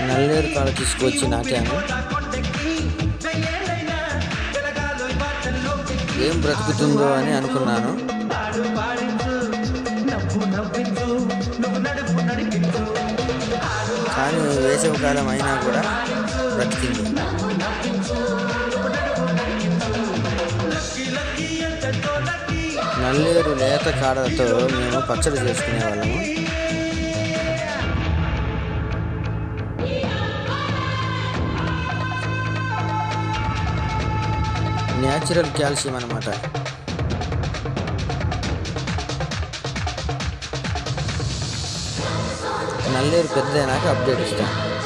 నల్లేరు కాడ తీసుకొచ్చి నాటాను. ఏం బ్రతుకుతుందో అని అనుకున్నాను. కానీ వేసవికాలం అయినా కూడా బ్రతికింది. నల్లేరు లేత కాడలతో మేము పచ్చడి చేసుకునే వాళ్ళము. న్యాచురల్ కాల్షియం అన్నమాట. నల్లేరు పెద్దదైనాక అప్డేట్ ఇస్తాను.